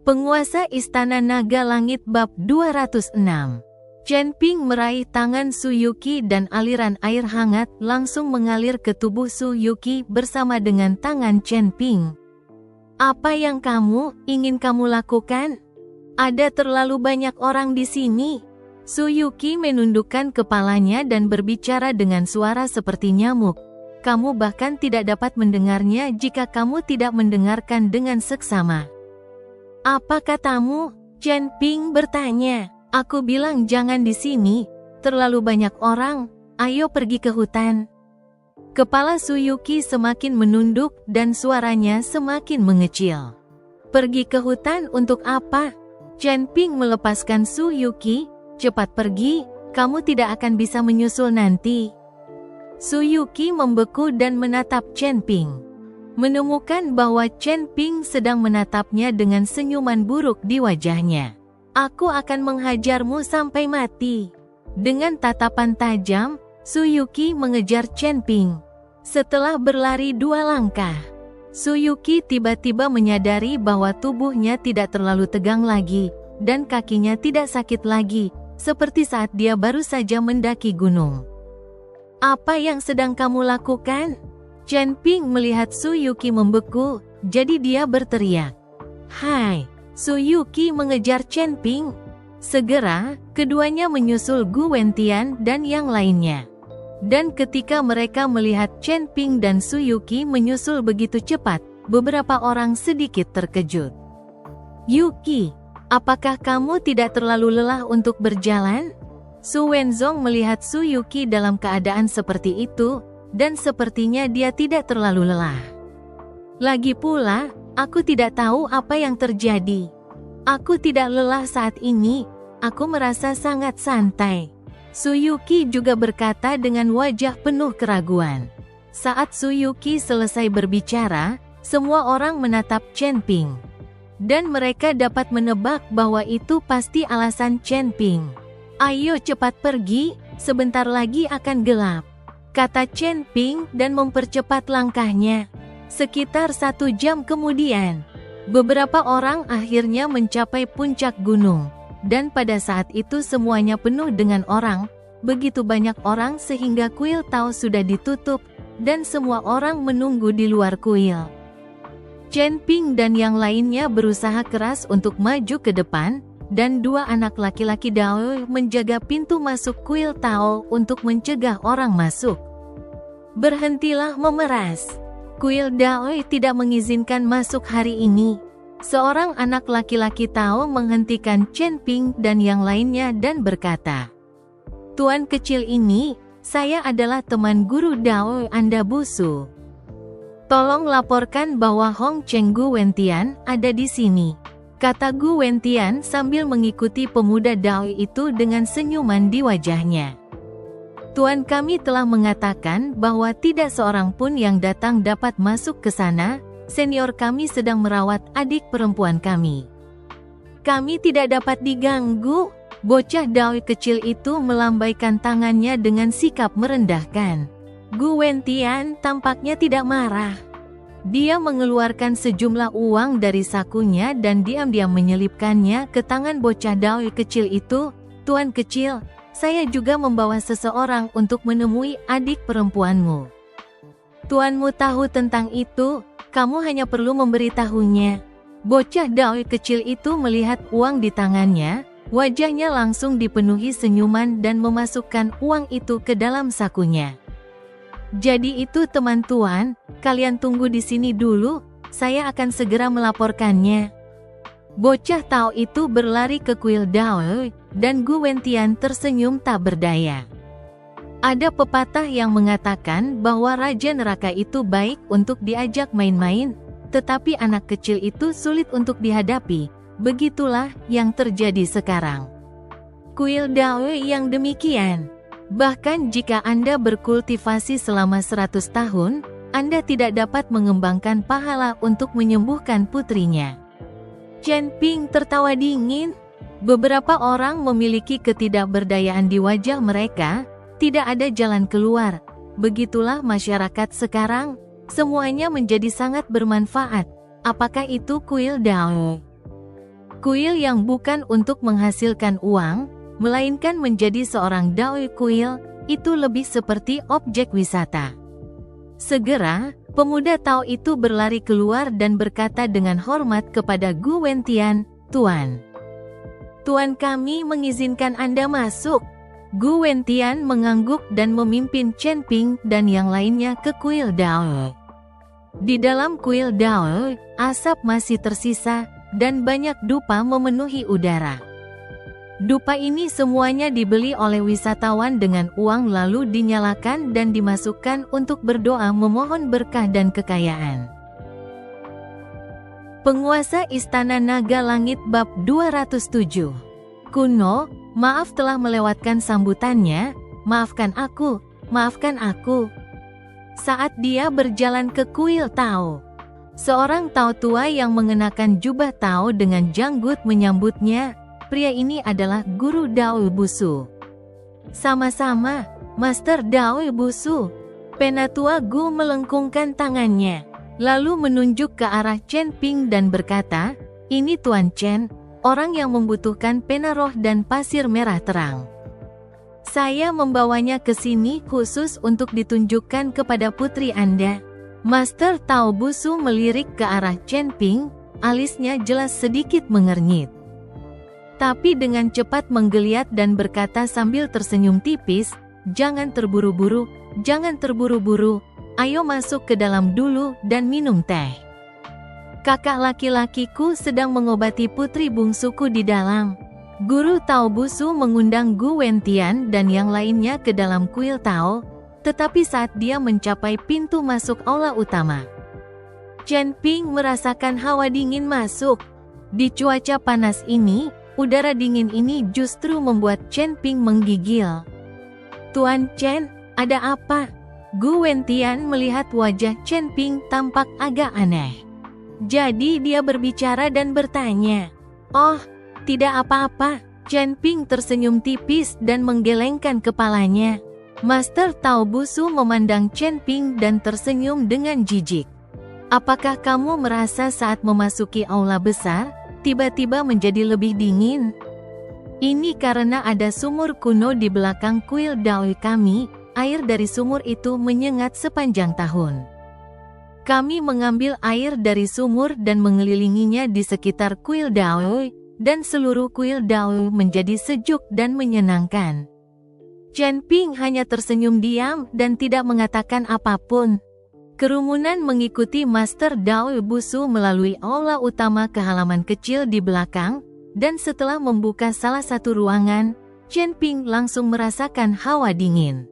Penguasa Istana Naga Langit Bab 206. Chen Ping meraih tangan Su Yuqi dan aliran air hangat langsung mengalir ke tubuh Su Yuqi bersama dengan tangan Chen Ping. Apa yang ingin kamu lakukan? Ada terlalu banyak orang di sini. Su Yuqi menundukkan kepalanya dan berbicara dengan suara seperti nyamuk. Kamu bahkan tidak dapat mendengarnya jika kamu tidak mendengarkan dengan seksama. Apa katamu? Chen Ping bertanya. Aku bilang jangan di sini, terlalu banyak orang, ayo pergi ke hutan. Kepala Su Yuqi semakin menunduk dan suaranya semakin mengecil. Pergi ke hutan untuk apa? Chen Ping melepaskan Su Yuqi, cepat pergi, kamu tidak akan bisa menyusul nanti. Su Yuqi membeku dan menatap Chen Ping. Menemukan bahwa Chen Ping sedang menatapnya dengan senyuman buruk di wajahnya. Aku akan menghajarmu sampai mati. Dengan tatapan tajam, Su Yuqi mengejar Chen Ping. Setelah berlari 2 langkah, Su Yuqi tiba-tiba menyadari bahwa tubuhnya tidak terlalu tegang lagi, dan kakinya tidak sakit lagi, seperti saat dia baru saja mendaki gunung. Apa yang sedang kamu lakukan? Chen Ping melihat Su Yuqi membeku, jadi dia berteriak. Hai! Su Yuqi mengejar Chen Ping. Segera, keduanya menyusul Gu Wentian dan yang lainnya. Dan ketika mereka melihat Chen Ping dan Su Yuqi menyusul begitu cepat, beberapa orang sedikit terkejut. Yuqi, apakah kamu tidak terlalu lelah untuk berjalan? Su Wenzong melihat Su Yuqi dalam keadaan seperti itu, dan sepertinya dia tidak terlalu lelah. Lagi pula, aku tidak tahu apa yang terjadi. Aku tidak lelah saat ini, aku merasa sangat santai. Su Yuqi juga berkata dengan wajah penuh keraguan. Saat Su Yuqi selesai berbicara, semua orang menatap Chen Ping. Dan mereka dapat menebak bahwa itu pasti alasan Chen Ping. Ayo cepat pergi, sebentar lagi akan gelap, kata Chen Ping dan mempercepat langkahnya. Sekitar 1 jam kemudian, beberapa orang akhirnya mencapai puncak gunung. Dan pada saat itu semuanya penuh dengan orang, begitu banyak orang sehingga kuil Tao sudah ditutup, dan semua orang menunggu di luar kuil. Chen Ping dan yang lainnya berusaha keras untuk maju ke depan, dan 2 anak laki-laki Dao menjaga pintu masuk kuil Tao untuk mencegah orang masuk. Berhentilah memeras. Kuil Dao tidak mengizinkan masuk hari ini. Seorang anak laki-laki Tao menghentikan Chen Ping dan yang lainnya dan berkata, Tuan kecil ini, saya adalah teman guru Dao Anda Busu. Tolong laporkan bahwa Hong Cheng Gu Wentian ada di sini, kata Gu Wentian sambil mengikuti pemuda Dao itu dengan senyuman di wajahnya. Tuan kami telah mengatakan bahwa tidak seorang pun yang datang dapat masuk ke sana, senior kami sedang merawat adik perempuan kami. Kami tidak dapat diganggu, bocah Dao kecil itu melambaikan tangannya dengan sikap merendahkan. Gu Wentian tampaknya tidak marah. Dia mengeluarkan sejumlah uang dari sakunya dan diam-diam menyelipkannya ke tangan bocah Dao kecil itu. Tuan kecil, saya juga membawa seseorang untuk menemui adik perempuanmu. Tuanmu tahu tentang itu, kamu hanya perlu memberitahunya. Bocah Dao kecil itu melihat uang di tangannya, wajahnya langsung dipenuhi senyuman dan memasukkan uang itu ke dalam sakunya. Jadi itu teman tuan, kalian tunggu di sini dulu, saya akan segera melaporkannya. Bocah Tao itu berlari ke kuil Dao, dan Gu Wentian tersenyum tak berdaya. Ada pepatah yang mengatakan bahwa Raja Neraka itu baik untuk diajak main-main, tetapi anak kecil itu sulit untuk dihadapi. Begitulah yang terjadi sekarang. Kuil Dao yang demikian. Bahkan jika Anda berkultivasi selama 100 tahun, Anda tidak dapat mengembangkan pahala untuk menyembuhkan putrinya. Chen Ping tertawa dingin. Beberapa orang memiliki ketidakberdayaan di wajah mereka, tidak ada jalan keluar. Begitulah masyarakat sekarang, semuanya menjadi sangat bermanfaat. Apakah itu kuil Dao? Kuil yang bukan untuk menghasilkan uang, melainkan menjadi seorang dao kuil, itu lebih seperti objek wisata. Segera, pemuda Tao itu berlari keluar dan berkata dengan hormat kepada Gu Wentian, "Tuan. Tuan kami mengizinkan Anda masuk." Gu Wentian mengangguk dan memimpin Chen Ping dan yang lainnya ke kuil Dao. Di dalam kuil Dao, asap masih tersisa, dan banyak dupa memenuhi udara. Dupa ini semuanya dibeli oleh wisatawan dengan uang lalu dinyalakan dan dimasukkan untuk berdoa memohon berkah dan kekayaan. Penguasa Istana Naga Langit Bab 207. Kuno, maaf telah melewatkan sambutannya, maafkan aku, maafkan aku. Saat dia berjalan ke kuil Tao, seorang Tao tua yang mengenakan jubah Tao dengan janggut menyambutnya. Pria ini adalah Guru Dao Busu. Sama-sama, Master Dao Busu. Penatua Gu melengkungkan tangannya, lalu menunjuk ke arah Chen Ping dan berkata, "Ini Tuan Chen, orang yang membutuhkan pena roh dan pasir merah terang. Saya membawanya ke sini khusus untuk ditunjukkan kepada putri Anda." Master Dao Busu melirik ke arah Chen Ping, alisnya jelas sedikit mengernyit. Tapi dengan cepat menggeliat dan berkata sambil tersenyum tipis, "Jangan terburu-buru, jangan terburu-buru, ayo masuk ke dalam dulu dan minum teh. Kakak laki-lakiku sedang mengobati putri bungsuku di dalam." Guru Tao Busu mengundang Gu Wentian dan yang lainnya ke dalam kuil Tao, tetapi saat dia mencapai pintu masuk aula utama, Chen Ping merasakan hawa dingin masuk. Di cuaca panas ini, udara dingin ini justru membuat Chen Ping menggigil. "Tuan Chen, ada apa?" Gu Wentian melihat wajah Chen Ping tampak agak aneh. Jadi dia berbicara dan bertanya, "Oh, tidak apa-apa." Chen Ping tersenyum tipis dan menggelengkan kepalanya. Master Tao Busu memandang Chen Ping dan tersenyum dengan jijik. "Apakah kamu merasa saat memasuki aula besar, tiba-tiba menjadi lebih dingin?" "Ini karena ada sumur kuno di belakang kuil Dao kami, air dari sumur itu menyengat sepanjang tahun. Kami mengambil air dari sumur dan mengelilinginya di sekitar kuil Dao, dan seluruh kuil Dao menjadi sejuk dan menyenangkan." Chen Ping hanya tersenyum diam dan tidak mengatakan apapun. Kerumunan mengikuti Master Dao Busu melalui aula utama ke halaman kecil di belakang, dan setelah membuka salah satu ruangan, Chen Ping langsung merasakan hawa dingin.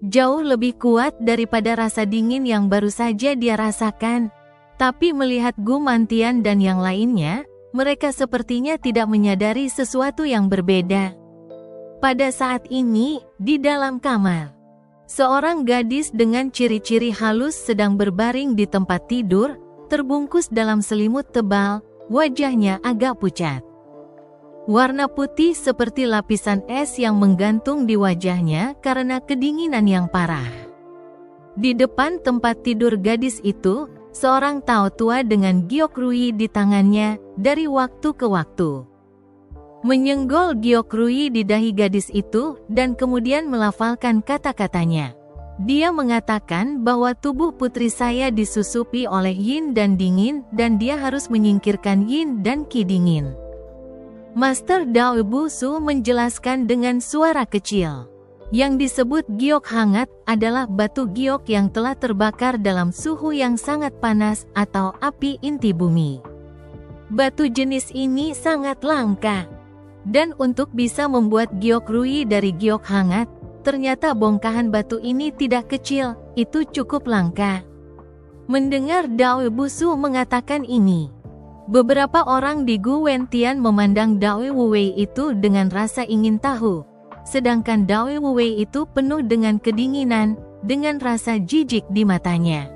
Jauh lebih kuat daripada rasa dingin yang baru saja dia rasakan. Tapi melihat Gu Mantian dan yang lainnya, mereka sepertinya tidak menyadari sesuatu yang berbeda. Pada saat ini, di dalam kamar, seorang gadis dengan ciri-ciri halus sedang berbaring di tempat tidur, terbungkus dalam selimut tebal, wajahnya agak pucat. Warna putih seperti lapisan es yang menggantung di wajahnya karena kedinginan yang parah. Di depan tempat tidur gadis itu, seorang Tao tua dengan giok rui di tangannya, dari waktu ke waktu menyenggol giok rui di dahi gadis itu, dan kemudian melafalkan kata-katanya. Dia mengatakan bahwa tubuh putri saya disusupi oleh yin dan dingin, dan dia harus menyingkirkan yin dan qi dingin. Master Dao Busu menjelaskan dengan suara kecil. Yang disebut giok hangat adalah batu giok yang telah terbakar dalam suhu yang sangat panas atau api inti bumi. Batu jenis ini sangat langka. Dan untuk bisa membuat giok rui dari giok hangat, ternyata bongkahan batu ini tidak kecil, itu cukup langka. Mendengar Dao Busu mengatakan ini, beberapa orang di Gu Wentian memandang Dao Wuwei itu dengan rasa ingin tahu, sedangkan Dao Wuwei itu penuh dengan kedinginan, dengan rasa jijik di matanya.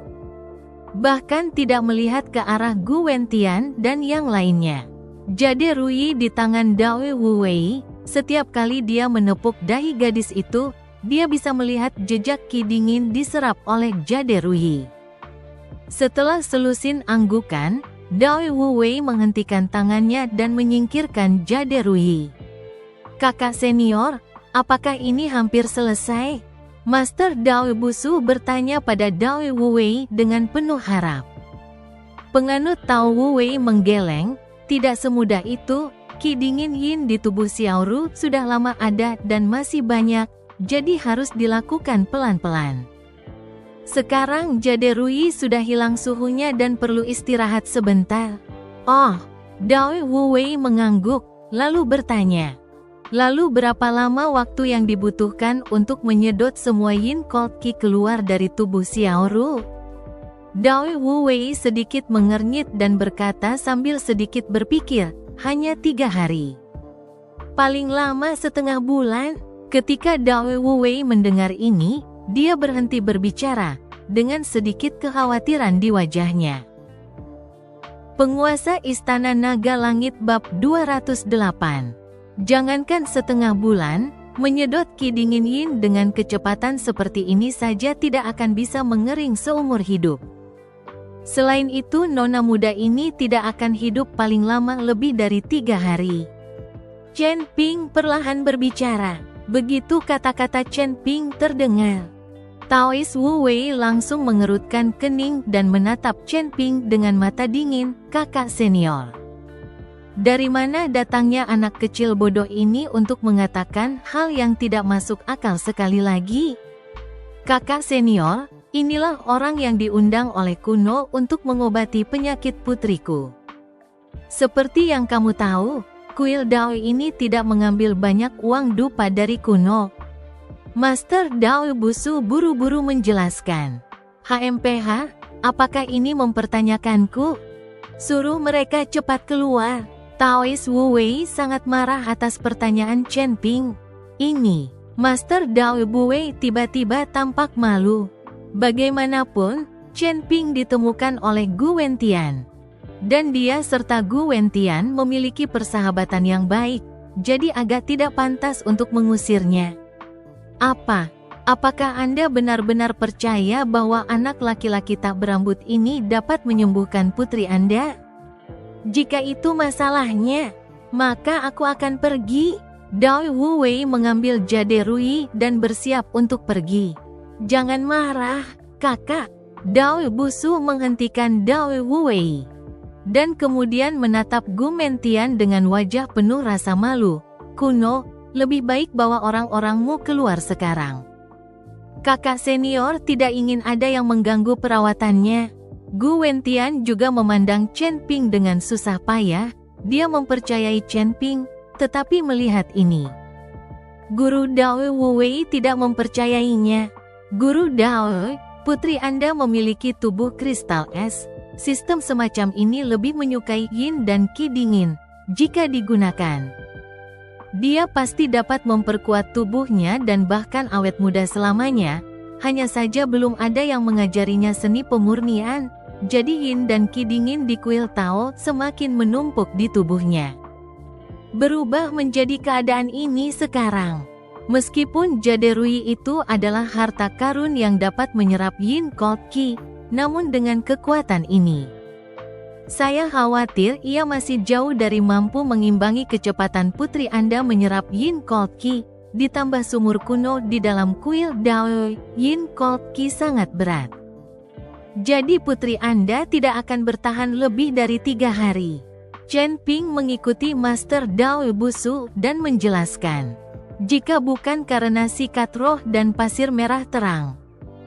Bahkan tidak melihat ke arah Gu Wentian dan yang lainnya. Jade rui di tangan Dao Wuwei, setiap kali dia menepuk dahi gadis itu, dia bisa melihat jejak qi dingin diserap oleh jade rui. Setelah selusin anggukan, Dao Wuwei menghentikan tangannya dan menyingkirkan Jade Rui. Kakak senior, apakah ini hampir selesai? Master Dao Busu bertanya pada Dao Wuwei dengan penuh harap. Penganut Tao Wuwei menggeleng, tidak semudah itu, ki dingin yin di tubuh Xiaoru sudah lama ada dan masih banyak, jadi harus dilakukan pelan-pelan. Sekarang Jade Rui sudah hilang suhunya dan perlu istirahat sebentar. Oh, Dao Wuwei mengangguk, lalu bertanya. Lalu berapa lama waktu yang dibutuhkan untuk menyedot semua yin cold ki keluar dari tubuh Xiaoru? Dao Wuwei sedikit mengernyit dan berkata sambil sedikit berpikir, hanya 3 hari. Paling lama setengah bulan. Ketika Dao Wuwei mendengar ini, dia berhenti berbicara, dengan sedikit kekhawatiran di wajahnya. Penguasa Istana Naga Langit Bab 208. Jangankan setengah bulan, menyedot ki dingin yin dengan kecepatan seperti ini saja tidak akan bisa mengering seumur hidup. Selain itu nona muda ini tidak akan hidup paling lama lebih dari 3 hari. Chen Ping perlahan berbicara. Begitu kata-kata Chen Ping terdengar, Taois Wuwei langsung mengerutkan kening dan menatap Chen Ping dengan mata dingin, kakak senior. Dari mana datangnya anak kecil bodoh ini untuk mengatakan hal yang tidak masuk akal sekali lagi? Kakak senior, inilah orang yang diundang oleh Kuno untuk mengobati penyakit putriku. Seperti yang kamu tahu, kuil Dao ini tidak mengambil banyak uang dupa dari Kuno. Master Dao Busu buru-buru menjelaskan. HMPH, apakah ini mempertanyakanku? Suruh mereka cepat keluar. Taois Wuwei sangat marah atas pertanyaan Chen Ping. Ini, Master Dao Buwei tiba-tiba tampak malu. Bagaimanapun, Chen Ping ditemukan oleh Gu Wentian. Dan dia serta Gu Wentian memiliki persahabatan yang baik, jadi agak tidak pantas untuk mengusirnya. Apakah Anda benar-benar percaya bahwa anak laki-laki tak berambut ini dapat menyembuhkan putri Anda? Jika itu masalahnya, maka aku akan pergi. Dao Wuwei mengambil Jade Rui dan bersiap untuk pergi. Jangan marah, kakak. Dao Busu menghentikan Dao Wuwei. Dan kemudian menatap Gu Mentian dengan wajah penuh rasa malu. Kuno, lebih baik bawa orang-orangmu keluar sekarang. Kakak senior tidak ingin ada yang mengganggu perawatannya. Gu Wentian juga memandang Chen Ping dengan susah payah. Dia mempercayai Chen Ping, tetapi melihat ini, Guru Dao Wuwei tidak mempercayainya. Guru Dao, putri Anda memiliki tubuh kristal es. Sistem semacam ini lebih menyukai yin dan ki dingin. Jika digunakan, dia pasti dapat memperkuat tubuhnya dan bahkan awet muda selamanya. Hanya saja belum ada yang mengajarinya seni pemurnian. Jadi yin dan ki dingin di kuil Tao semakin menumpuk di tubuhnya. Berubah menjadi keadaan ini sekarang. Meskipun Jade Rui itu adalah harta karun yang dapat menyerap yin cold ki, namun dengan kekuatan ini, saya khawatir ia masih jauh dari mampu mengimbangi kecepatan putri Anda menyerap yin cold ki. Ditambah sumur kuno di dalam kuil Dao, yin cold ki sangat berat. Jadi putri Anda tidak akan bertahan lebih dari 3 hari. Chen Ping mengikuti Master Dao Busu dan menjelaskan. Jika bukan karena sikat roh dan pasir merah terang,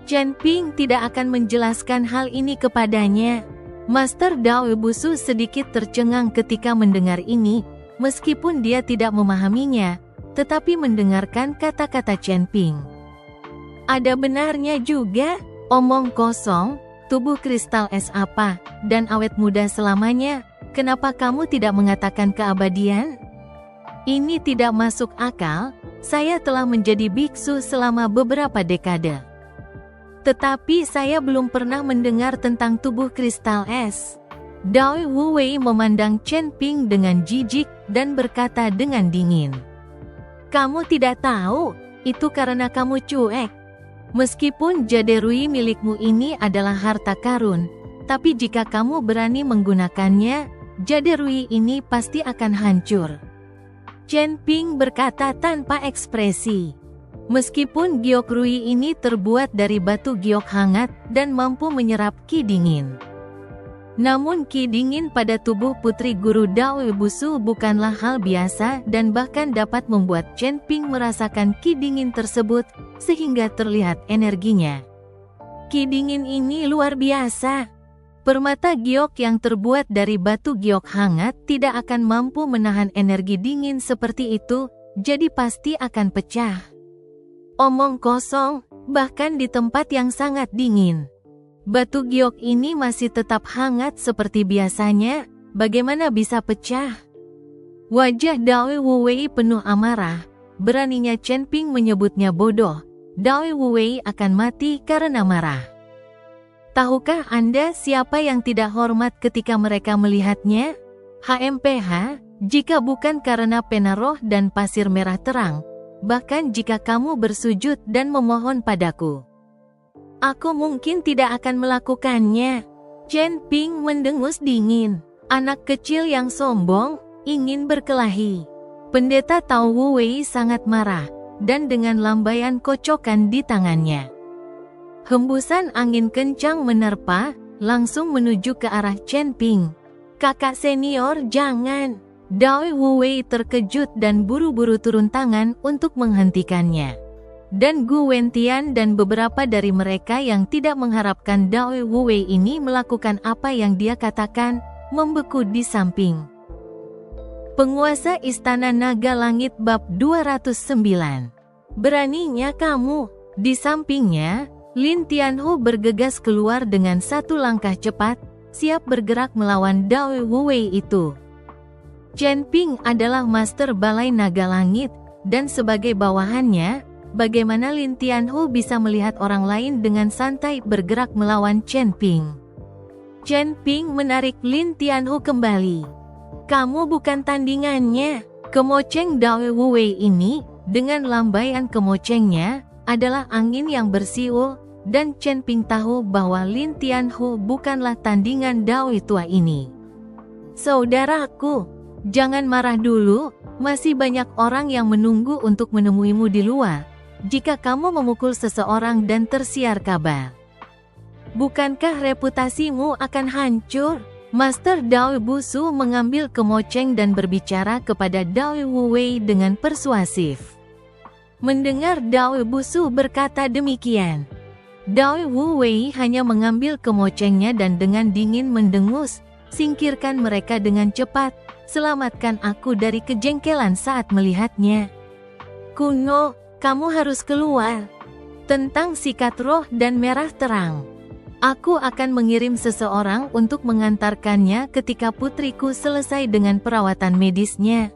Chen Ping tidak akan menjelaskan hal ini kepadanya. Master Dao Busu sedikit tercengang ketika mendengar ini, meskipun dia tidak memahaminya, tetapi mendengarkan kata-kata Chen Ping. Ada benarnya juga, omong kosong, tubuh kristal es apa, dan awet muda selamanya, kenapa kamu tidak mengatakan keabadian? Ini tidak masuk akal, saya telah menjadi biksu selama beberapa dekade. Tetapi saya belum pernah mendengar tentang tubuh kristal es. Dao Wuwei memandang Chen Ping dengan jijik dan berkata dengan dingin. Kamu tidak tahu, itu karena kamu cuek. Meskipun Jade Rui milikmu ini adalah harta karun, Tetapi jika kamu berani menggunakannya, jade Rui ini pasti akan hancur. Chen Ping berkata tanpa ekspresi. Meskipun giok Rui ini terbuat dari batu giok hangat dan mampu menyerap ki dingin, namun ki dingin pada tubuh putri guru Dao Busu bukanlah hal biasa dan bahkan dapat membuat Chen Ping merasakan ki dingin tersebut sehingga terlihat energinya. Ki dingin ini luar biasa. Permata giok yang terbuat dari batu giok hangat tidak akan mampu menahan energi dingin seperti itu, jadi pasti akan pecah. Omong kosong, bahkan di tempat yang sangat dingin. Batu giok ini masih tetap hangat seperti biasanya, bagaimana bisa pecah? Wajah Dao Wuwei penuh amarah, beraninya Chen Ping menyebutnya bodoh. Dao Wuwei akan mati karena marah. Tahukah Anda siapa yang tidak hormat ketika mereka melihatnya? HMPH, jika bukan karena pena roh dan pasir merah terang, bahkan jika kamu bersujud dan memohon padaku, aku mungkin tidak akan melakukannya. Chen Ping mendengus dingin. Anak kecil yang sombong, ingin berkelahi. Pendeta Tao Wuwei sangat marah, dan dengan lambaian kocokan di tangannya, hembusan angin kencang menerpa, langsung menuju ke arah Chen Ping. Kakak senior, jangan. Dao Wuwei terkejut dan buru-buru turun tangan untuk menghentikannya. Dan Gu Wentian dan beberapa dari mereka yang tidak mengharapkan Dao Wuwei ini melakukan apa yang dia katakan, membeku di samping. Penguasa Istana Naga Langit Bab 209. Beraninya kamu. Di sampingnya, Lin Tianhu bergegas keluar dengan satu langkah cepat, siap bergerak melawan Dao Wuwei itu. Chen Ping adalah master Balai Naga Langit, dan sebagai bawahannya, bagaimana Lin Tianhu bisa melihat orang lain dengan santai bergerak melawan Chen Ping? Chen Ping menarik Lin Tianhu kembali. Kamu bukan tandingannya. Kemoceng Dao Wuwei ini, dengan lambaian kemocengnya, adalah angin yang bersiul, dan Chen Ping tahu bahwa Lin Tianhu bukanlah tandingan Dao tua ini. Saudaraku, jangan marah dulu, masih banyak orang yang menunggu untuk menemuimu di luar. Jika kamu memukul seseorang dan tersiar kabar, bukankah reputasimu akan hancur? Master Dao Busu mengambil kemoceng dan berbicara kepada Dao Wuwei dengan persuasif. Mendengar Dao Busu berkata demikian, Dao Wuwei hanya mengambil kemocengnya dan dengan dingin mendengus, singkirkan mereka dengan cepat. Selamatkan aku dari kejengkelan saat melihatnya. Kuno, kamu harus keluar. Tentang sikat roh dan merah terang. Aku akan mengirim seseorang untuk mengantarkannya ketika putriku selesai dengan perawatan medisnya.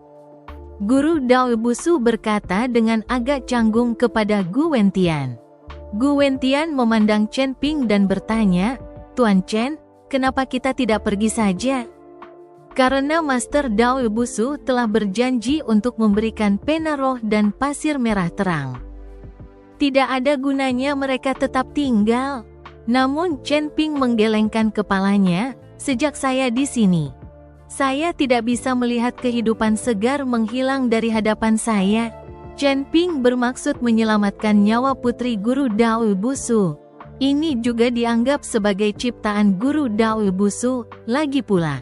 Guru Dao Busu berkata dengan agak canggung kepada Gu Wentian. Gu Wentian memandang Chen Ping dan bertanya, Tuan Chen, kenapa kita tidak pergi saja? Karena Master Dao Busu telah berjanji untuk memberikan pena roh dan pasir merah terang. Tidak ada gunanya mereka tetap tinggal. Namun Chen Ping menggelengkan kepalanya, sejak saya di sini, saya tidak bisa melihat kehidupan segar menghilang dari hadapan saya. Chen Ping bermaksud menyelamatkan nyawa putri guru Dao Busu. Ini juga dianggap sebagai ciptaan guru Dao Busu, lagi pula.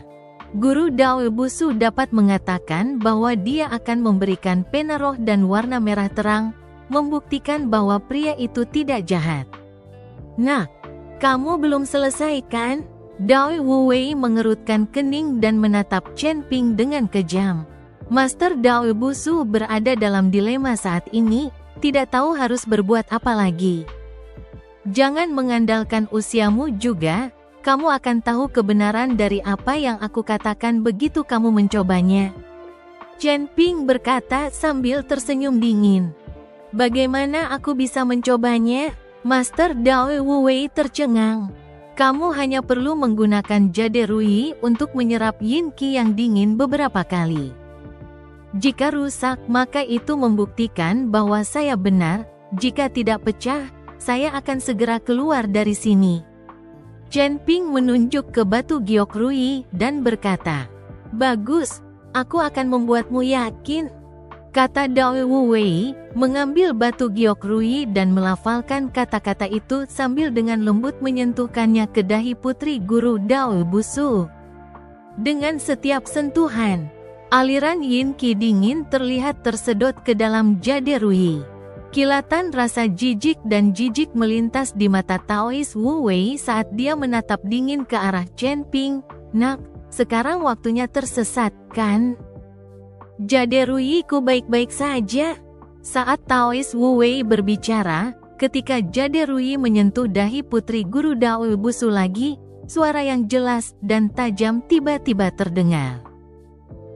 Guru Dao Busu dapat mengatakan bahwa dia akan memberikan pena roh dan warna merah terang, membuktikan bahwa pria itu tidak jahat. Nah, kamu belum selesai kan? Dao Wuwei mengerutkan kening dan menatap Chen Ping dengan kejam. Master Dao Busu berada dalam dilema saat ini, tidak tahu harus berbuat apa lagi. Jangan mengandalkan usiamu juga. Kamu akan tahu kebenaran dari apa yang aku katakan begitu kamu mencobanya. Chen Ping berkata sambil tersenyum dingin. Bagaimana aku bisa mencobanya? Master Dao Wuwei tercengang. Kamu hanya perlu menggunakan jade Rui untuk menyerap yin qi yang dingin beberapa kali. Jika rusak, maka itu membuktikan bahwa saya benar. Jika tidak pecah, saya akan segera keluar dari sini. Chen Ping menunjuk ke batu Gyokrui dan berkata, "Bagus, aku akan membuatmu yakin," kata Dao Wu Wei, mengambil batu Gyokrui dan melafalkan kata-kata itu sambil dengan lembut menyentuhkannya ke dahi putri guru Dao Busu. Dengan setiap sentuhan, aliran yin qi dingin terlihat tersedot ke dalam jade Rui. Kilatan rasa jijik dan jijik melintas di mata Taois Wu Wei saat dia menatap dingin ke arah Chen Ping. "Nak, sekarang waktunya tersesat, kan? Jade Rui ku baik-baik saja." Saat Taois Wu Wei berbicara, ketika jade Rui menyentuh dahi putri guru Dao Busu lagi, suara yang jelas dan tajam tiba-tiba terdengar.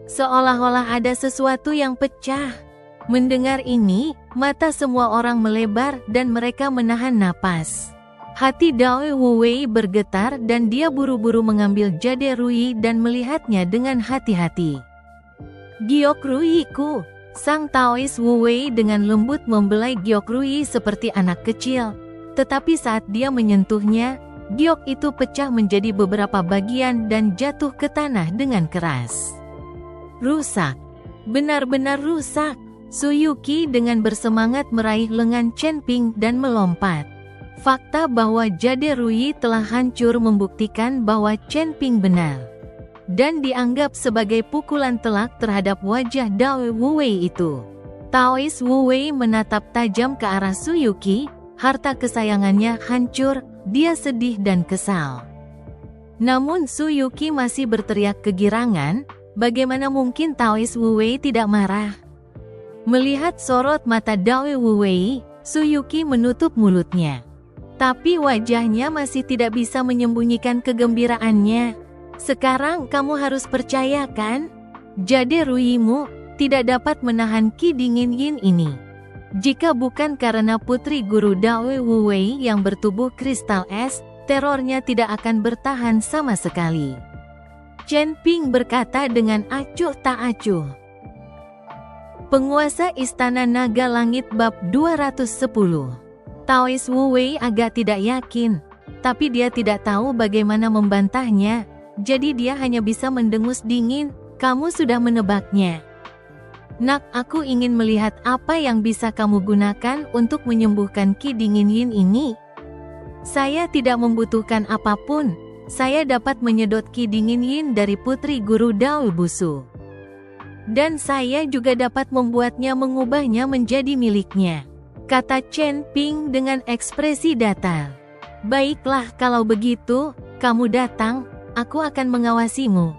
Seolah-olah ada sesuatu yang pecah. Mendengar ini, mata semua orang melebar dan mereka menahan napas. Hati Dao Wu Wei bergetar dan dia buru-buru mengambil jade Rui dan melihatnya dengan hati-hati. "Gyokrui-ku," sang Taois Wu Wei dengan lembut membelai Gyokrui seperti anak kecil. Tetapi saat dia menyentuhnya, giok itu pecah menjadi beberapa bagian dan jatuh ke tanah dengan keras. "Rusak. Benar-benar rusak." Su Yuqi dengan bersemangat meraih lengan Chen Ping dan melompat. Fakta bahwa jade Rui telah hancur membuktikan bahwa Chen Ping benar. Dan dianggap sebagai pukulan telak terhadap wajah Dao Wu Wei itu. Taois Wu Wei menatap tajam ke arah Su Yuqi, harta kesayangannya hancur, dia sedih dan kesal. Namun Su Yuqi masih berteriak kegirangan, bagaimana mungkin Taois Wu Wei tidak marah? Melihat sorot mata Dao Wu Wei, Su Yuqi menutup mulutnya. Tapi wajahnya masih tidak bisa menyembunyikan kegembiraannya. "Sekarang kamu harus percaya, kan? Jade Ruimu tidak dapat menahan qi dingin yin ini. Jika bukan karena putri guru Dao Wu Wei yang bertubuh kristal es, terornya tidak akan bertahan sama sekali." Chen Ping berkata dengan acuh tak acuh. Penguasa Istana Naga Langit Bab 210. Taois Wu Wei agak tidak yakin, tapi dia tidak tahu bagaimana membantahnya, jadi dia hanya bisa mendengus dingin. "Kamu sudah menebaknya. Nak, aku ingin melihat apa yang bisa kamu gunakan untuk menyembuhkan qi dingin yin ini. Saya tidak membutuhkan apapun, saya dapat menyedot qi dingin yin dari putri guru Dao Busu. Dan saya juga dapat membuatnya mengubahnya menjadi miliknya," kata Chen Ping dengan ekspresi datar. "Baiklah, kalau begitu, kamu datang, aku akan mengawasimu.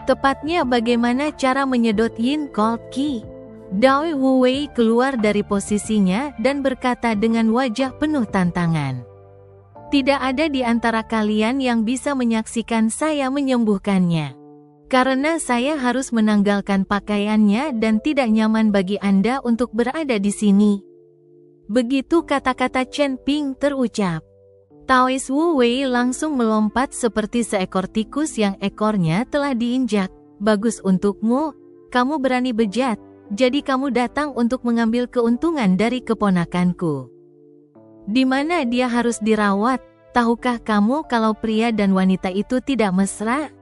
Tepatnya bagaimana cara menyedot yin cold qi." Dao Wu Wei keluar dari posisinya dan berkata dengan wajah penuh tantangan. "Tidak ada di antara kalian yang bisa menyaksikan saya menyembuhkannya. Karena saya harus menanggalkan pakaiannya dan tidak nyaman bagi Anda untuk berada di sini." Begitu kata-kata Chen Ping terucap, Taois Wu Wei langsung melompat seperti seekor tikus yang ekornya telah diinjak. "Bagus untukmu, kamu berani bejat, jadi kamu datang untuk mengambil keuntungan dari keponakanku. Di mana dia harus dirawat? Tahukah kamu kalau pria dan wanita itu tidak mesra?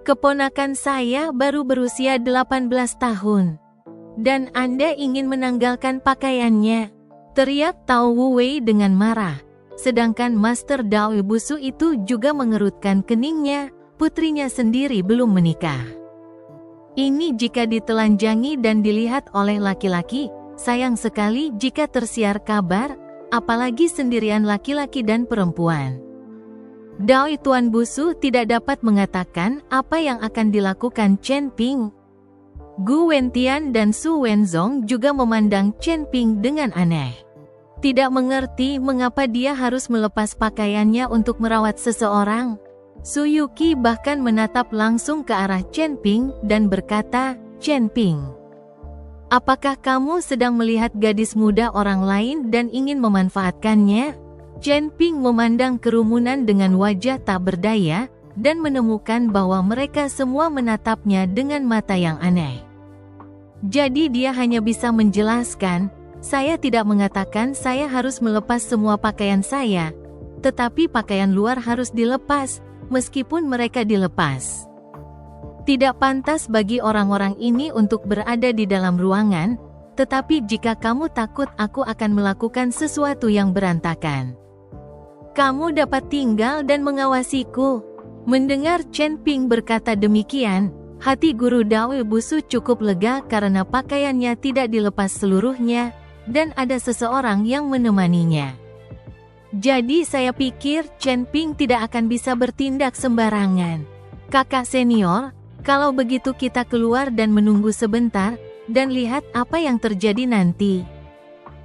Keponakan saya baru berusia 18 tahun. Dan Anda ingin menanggalkan pakaiannya?" teriak Tao Wu Wei dengan marah. Sedangkan Master Dao Busu itu juga mengerutkan keningnya, putrinya sendiri belum menikah. Ini jika ditelanjangi dan dilihat oleh laki-laki, sayang sekali jika tersiar kabar, apalagi sendirian laki-laki dan perempuan. Dao Tuan Busu tidak dapat mengatakan apa yang akan dilakukan Chen Ping. Gu Wentian dan Su Wenzong juga memandang Chen Ping dengan aneh. Tidak mengerti mengapa dia harus melepas pakaiannya untuk merawat seseorang. Su Yuqi bahkan menatap langsung ke arah Chen Ping dan berkata, "Chen Ping, apakah kamu sedang melihat gadis muda orang lain dan ingin memanfaatkannya?" Chen Ping memandang kerumunan dengan wajah tak berdaya, dan menemukan bahwa mereka semua menatapnya dengan mata yang aneh. Jadi dia hanya bisa menjelaskan, "Saya tidak mengatakan saya harus melepas semua pakaian saya, tetapi pakaian luar harus dilepas, meskipun mereka dilepas. Tidak pantas bagi orang-orang ini untuk berada di dalam ruangan, tetapi jika kamu takut aku akan melakukan sesuatu yang berantakan. Kamu dapat tinggal dan mengawasiku. Mendengar Chen Ping berkata demikian, hati guru Dao Busu cukup lega karena pakaiannya tidak dilepas seluruhnya, dan ada seseorang yang menemaninya. Jadi saya pikir Chen Ping tidak akan bisa bertindak sembarangan. Kakak senior, kalau begitu kita keluar dan menunggu sebentar, dan lihat apa yang terjadi nanti,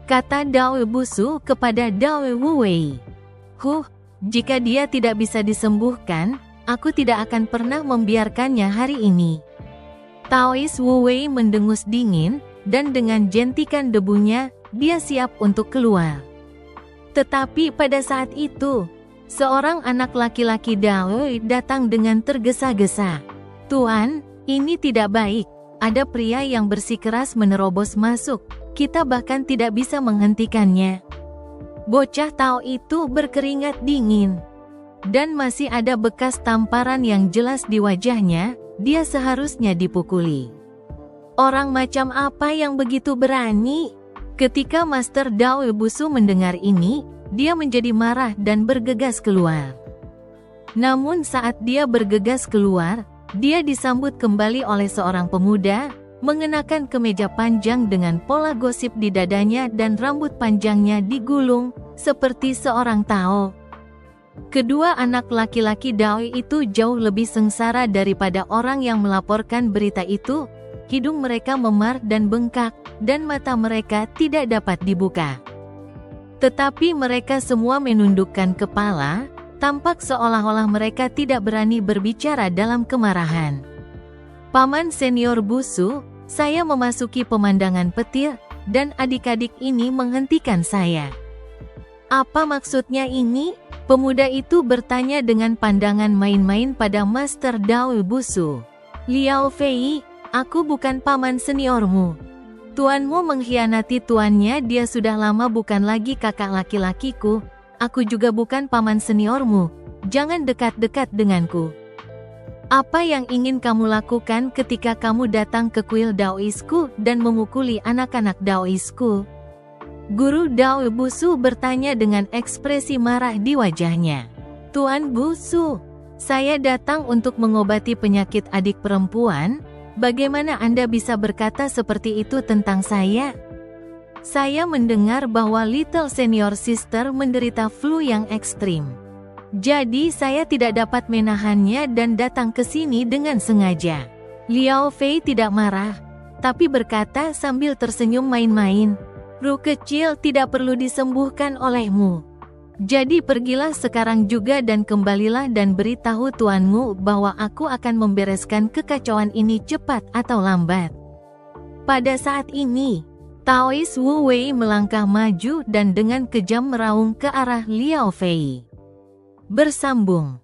kata Dao Busu kepada Dao Wuwei. Jika dia tidak bisa disembuhkan, aku tidak akan pernah membiarkannya hari ini. Taois Wuwei mendengus dingin, dan dengan jentikan debunya, dia siap untuk keluar. Tetapi pada saat itu, seorang anak laki-laki Dao datang dengan tergesa-gesa. Tuan, ini tidak baik. Ada pria yang bersikeras menerobos masuk. Kita bahkan tidak bisa menghentikannya. Bocah Tao itu berkeringat dingin. Dan masih ada bekas tamparan yang jelas di wajahnya, dia seharusnya dipukuli. Orang macam apa yang begitu berani? Ketika Master Dao Busu mendengar ini, dia menjadi marah dan bergegas keluar. Namun saat dia bergegas keluar, dia disambut kembali oleh seorang pemuda, mengenakan kemeja panjang dengan pola gosip di dadanya dan rambut panjangnya digulung, seperti seorang Tao. Kedua anak laki-laki Dao itu jauh lebih sengsara daripada orang yang melaporkan berita itu. Hidung mereka memar dan bengkak, dan mata mereka tidak dapat dibuka. Tetapi mereka semua menundukkan kepala, tampak seolah-olah mereka tidak berani berbicara dalam kemarahan. Paman senior Busu, saya memasuki pemandangan petir, dan adik-adik ini menghentikan saya. Apa maksudnya ini? Pemuda itu bertanya dengan pandangan main-main pada Master Dao Busu. Liao Fei, aku bukan paman seniormu. Tuanmu mengkhianati tuannya, dia sudah lama bukan lagi kakak laki-lakiku. Aku juga bukan paman seniormu. Jangan dekat-dekat denganku. Apa yang ingin kamu lakukan ketika kamu datang ke kuil Daoisku dan memukuli anak-anak Daoisku? Guru Dao Busu bertanya dengan ekspresi marah di wajahnya. Tuan Busu, saya datang untuk mengobati penyakit adik perempuan. Bagaimana Anda bisa berkata seperti itu tentang saya? Saya mendengar bahwa Little Senior Sister menderita flu yang ekstrim. Jadi saya tidak dapat menahannya dan datang ke sini dengan sengaja. Liao Fei tidak marah, tapi berkata sambil tersenyum main-main, "Ru kecil tidak perlu disembuhkan olehmu. Jadi pergilah sekarang juga dan kembalilah dan beritahu tuanmu bahwa aku akan membereskan kekacauan ini cepat atau lambat." Pada saat ini, Taois Wu Wei melangkah maju dan dengan kejam meraung ke arah Liao Fei. Bersambung.